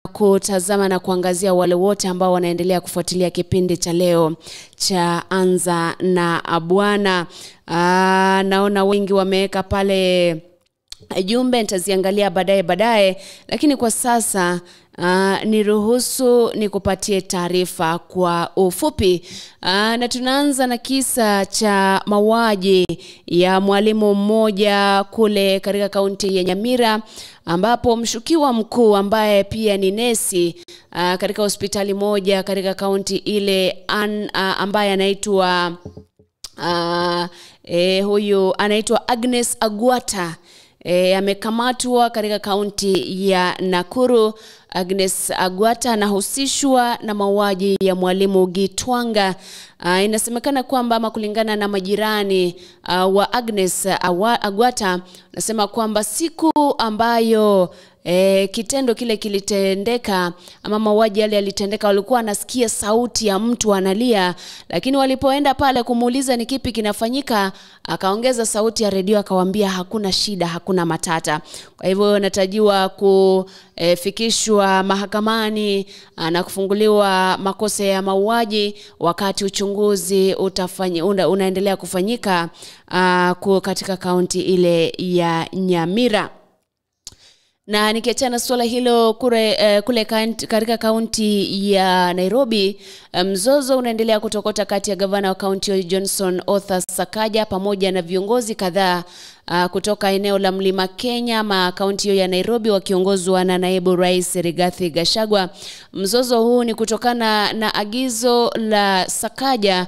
kutazama na kuangazia wale wote ambao wanaendelea kufuatilia kipindi cha leo cha Anza na Bwana. Naona wengi wameweka pale jumbe, nitaziangalia baadaye, lakini kwa sasa niruhusu nikupatie taarifa kwa ufupi. Na tunaanza na kisa cha mauaji ya mwalimu mmoja kule katika kaunti ya Nyamira, ambapo mshukiwa mkuu ambaye pia ni nesi katika hospitali moja katika kaunti ile ambaye anaitwa huyu anaitwa Agnes Agwata amekamatwa katika kaunti ya Nakuru. Agnes Agwata anahusishwa na mauaji ya mwalimu Gitwanga. Inasemekana kwamba ama kulingana na majirani wa Agnes Agwata, nasema kwamba siku ambayo kitendo kile kilitendeka ama mauaji yale yalitendeka, walikuwa nasikia sauti ya mtu analia, lakini walipoenda pale kumuuliza ni kipi kinafanyika, akaongeza sauti ya redio akawaambia hakuna shida, hakuna matata. Kwa hivyo natajiwa kufikishwa mahakamani na kufunguliwa makosa ya mauaji, wakati uchunguzi unaendelea kufanyika katika kaunti ile ya Nyamira. Na nikiachana swala hilo kule katika kaunti ya Nairobi, mzozo unaendelea kutokota kati ya gavana wa kaunti Johnson Othar Sakaja pamoja na viongozi kadhaa kutoka eneo la Mlima Kenya ama kaunti ya Nairobi wakiongozwa na naibu rais Rigathi Gachagua. Mzozo huu ni kutokana na agizo la Sakaja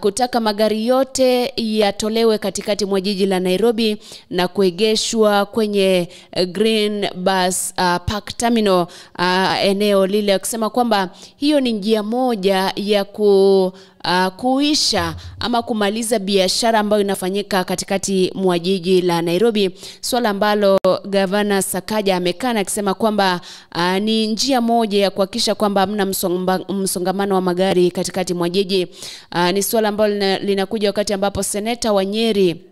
kutaka magari yote yatolewe katikati mwa jiji la Nairobi na kuegeshwa kwenye Green Bus Park Terminal eneo lile, akisema kwamba hiyo ni njia moja ya kuisha ama kumaliza biashara ambayo inafanyika katikati mwa jiji la Nairobi, swala ambalo gavana Sakaja amekana akisema kwamba ni njia moja ya kuhakikisha kwamba hamna msongamano wa magari katikati mwa jiji. Ni swala ambalo linakuja wakati ambapo seneta wa Nyeri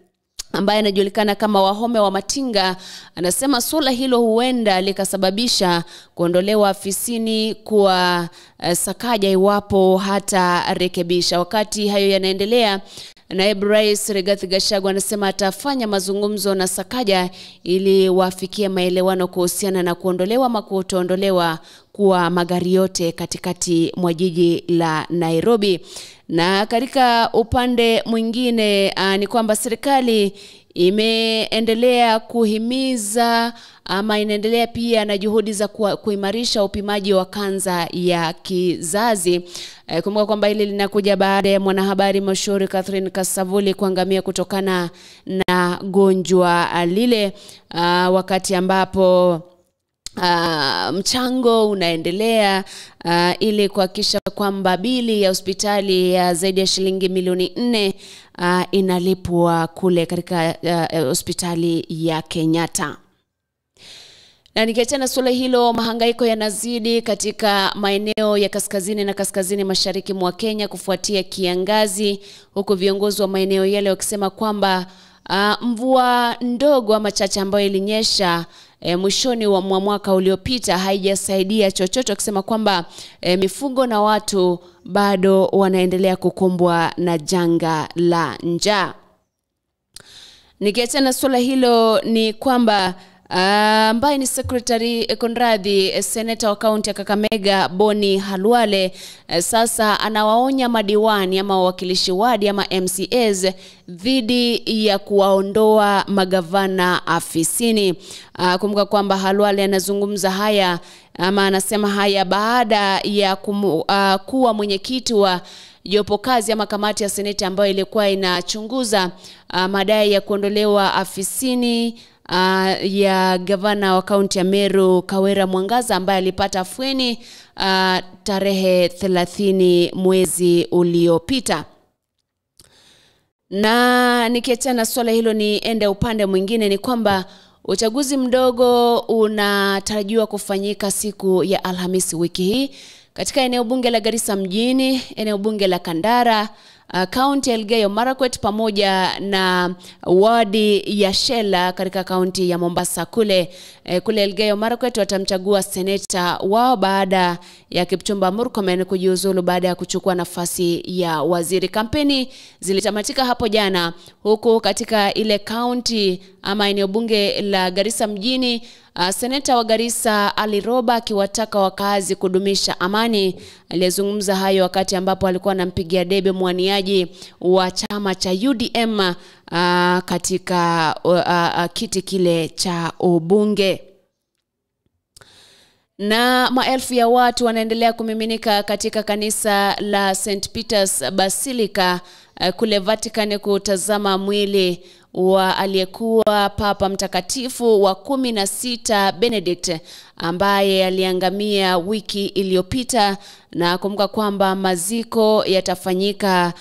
ambaye anajulikana kama Wahome wa Matinga anasema swala hilo huenda likasababisha kuondolewa afisini kwa Sakaja iwapo hata rekebisha. Wakati hayo yanaendelea, naibu rais Rigathi Gachagua anasema atafanya mazungumzo na Sakaja ili wafikie maelewano kuhusiana na kuondolewa ama kutoondolewa kwa magari yote katikati mwa jiji la Nairobi. Na katika upande mwingine ni kwamba serikali imeendelea kuhimiza ama inaendelea pia na juhudi za kuimarisha upimaji wa kansa ya kizazi. Kumbuka kwamba hili linakuja baada ya mwanahabari mashuhuri Catherine Kasavuli kuangamia kutokana na gonjwa lile, wakati ambapo mchango unaendelea ili kuhakikisha kwamba bili ya hospitali ya zaidi ya shilingi milioni 4 inalipwa kule katika hospitali ya Kenyatta. Na nikiachana swala hilo, mahangaiko yanazidi katika maeneo ya kaskazini na kaskazini mashariki mwa Kenya kufuatia kiangazi, huku viongozi wa maeneo yale wakisema kwamba mvua ndogo ama chache ambayo ilinyesha mwishoni wa mwaka uliopita haijasaidia chochote, akisema kwamba mifugo na watu bado wanaendelea kukumbwa na janga la njaa. Nikiachana swala hilo ni kwamba ambaye ni seneta wa kaunti ya Kakamega Boni Halwale sasa anawaonya madiwani ama wawakilishi wadi ama MCAs dhidi ya kuwaondoa magavana afisini. Kumbuka kwamba Halwale anazungumza haya ama anasema haya baada ya kuwa mwenyekiti wa jopo kazi ama kamati ya seneti ambayo ilikuwa inachunguza madai ya kuondolewa afisini ya gavana wa kaunti ya Meru Kawera Mwangaza ambaye alipata afueni tarehe 30 mwezi uliopita. Na nikiachana swala hilo niende upande mwingine, ni kwamba uchaguzi mdogo unatarajiwa kufanyika siku ya Alhamisi wiki hii katika eneo bunge la Garissa mjini, eneo bunge la Kandara, kaunti ya Elgeyo Marakwet pamoja na wadi ya Shela katika kaunti ya Mombasa. Kule Elgeyo Marakwet watamchagua seneta wao baada ya Kipchumba Murkomen kujiuzulu baada ya kuchukua nafasi ya waziri. Kampeni zilitamatika hapo jana, huku katika ile kaunti ama eneo bunge la Garissa mjini, seneta wa Garissa Ali Roba akiwataka wakazi kudumisha amani. Alizungumza hayo wakati ambapo alikuwa anampigia debe mwaniaji wa chama cha UDM katika kiti kile cha ubunge. Na maelfu ya watu wanaendelea kumiminika katika kanisa la St. Peter's Basilica kule Vatican kutazama mwili wa aliyekuwa Papa Mtakatifu wa 16 Benedict ambaye aliangamia wiki iliyopita, na kumbuka kwamba maziko yatafanyika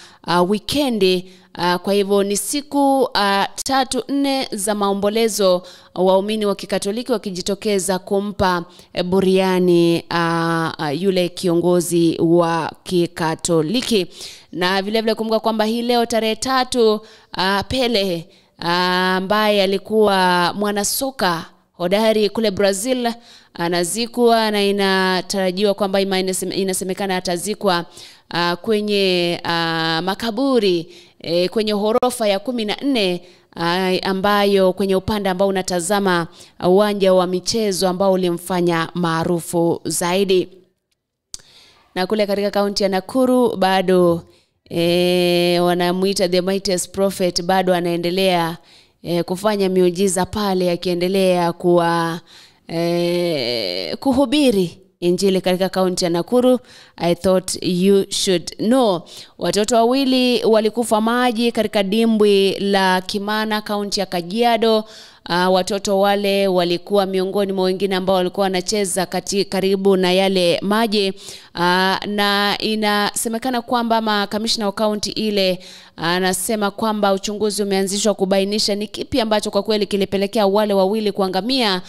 wikendi. Kwa hivyo ni siku 3-4 za maombolezo, waumini wa Kikatoliki wakijitokeza kumpa buriani yule kiongozi wa Kikatoliki. Na vile vile kumbuka kwamba hii leo tarehe 3 Pele ambaye alikuwa mwanasoka hodari kule Brazil anazikwa, na inatarajiwa kwamba inasemekana atazikwa kwenye makaburi kwenye ghorofa ya 14 ambayo kwenye upande ambao unatazama uwanja wa michezo ambao ulimfanya maarufu zaidi. Na kule katika kaunti ya Nakuru bado wanamuita the mightiest prophet, bado anaendelea kufanya miujiza pale, akiendelea kuhubiri Injili katika kaunti ya Nakuru. I thought you should know. Watoto wawili walikufa maji katika dimbwi la Kimana, kaunti ya Kajiado. Watoto wale walikuwa miongoni mwa wengine ambao walikuwa wanacheza karibu na yale maji, na inasemekana kwamba makamishna wa kaunti ile anasema kwamba uchunguzi umeanzishwa kubainisha ni kipi ambacho kwa kweli kilipelekea wale wawili kuangamia,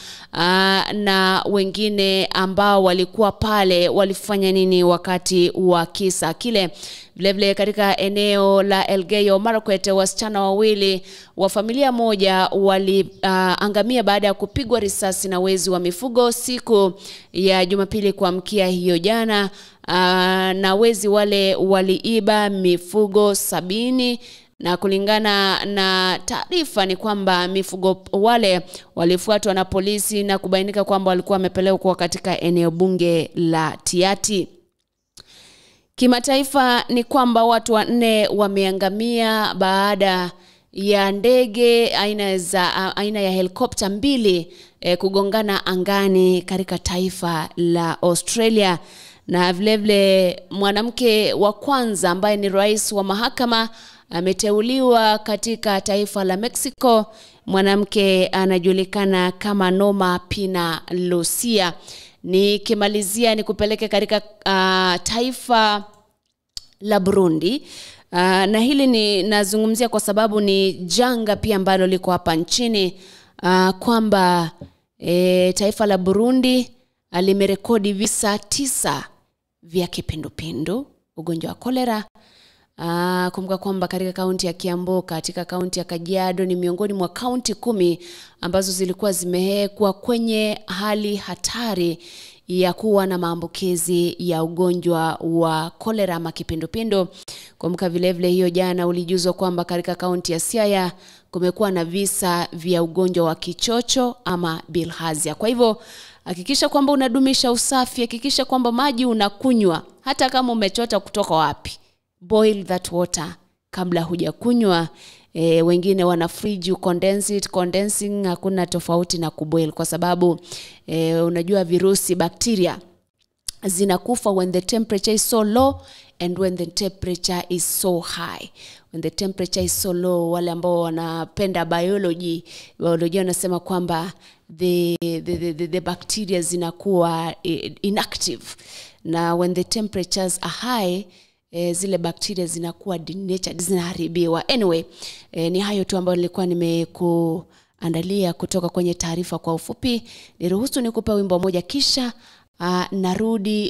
na wengine ambao walikuwa pale walifanya nini wakati wa kisa kile. Vile vile katika eneo la Elgeyo Marakwet, wasichana wawili wa familia moja waliangamia baada ya kupigwa risasi na wezi wa mifugo siku ya Jumapili kuamkia hiyo jana. Na wezi wale waliiba mifugo 70, na kulingana na taarifa ni kwamba mifugo wale walifuatwa na polisi na kubainika kwamba walikuwa wamepelekwa katika eneo bunge la Tiati. Kimataifa ni kwamba watu 4 wameangamia baada ya ndege aina ya helikopta 2 kugongana angani katika taifa la Australia. Na vile vile mwanamke wa kwanza ambaye ni rais wa mahakama ameteuliwa katika taifa la Mexico. Mwanamke anajulikana kama Norma Pina Lucia. Nikimalizia ni kupeleke katika taifa la Burundi. Na hili ni nazungumzia kwa sababu ni janga pia ambalo liko hapa nchini, kwamba taifa la Burundi limerekodi visa 9 vya kipindupindu, ugonjwa wa kolera. Kumbuka kwamba katika kaunti ya Kiambu, katika kaunti ya Kajiado ni miongoni mwa kaunti 10 ambazo zilikuwa zimewekwa kwenye hali hatari ya kuwa na maambukizi ya ugonjwa wa kolera ama kipindupindu. Kumbuka vile vile hiyo jana ulijuzwa kwamba katika kaunti ya Siaya kumekuwa na visa vya ugonjwa wa kichocho ama bilharzia. Kwa hivyo hakikisha kwamba unadumisha usafi, hakikisha kwamba maji unakunywa hata kama umechota kutoka wapi. Boil that water kabla hujakunywa. Wengine wana fridge condense it. Condensing hakuna tofauti na kuboil, kwa sababu unajua virusi, bakteria zinakufa when the temperature is so low and when the temperature is so high. When the temperature is so low, wale ambao wanapenda biology wanasema kwamba the bacteria zinakuwa inactive, na when the temperatures are high, zile bakteria zinakuwa denatured, zinaharibiwa. Anyway, ni hayo tu ambayo nilikuwa nimekuandalia kutoka kwenye taarifa kwa ufupi. Niruhusu nikupe wimbo moja kisha narudi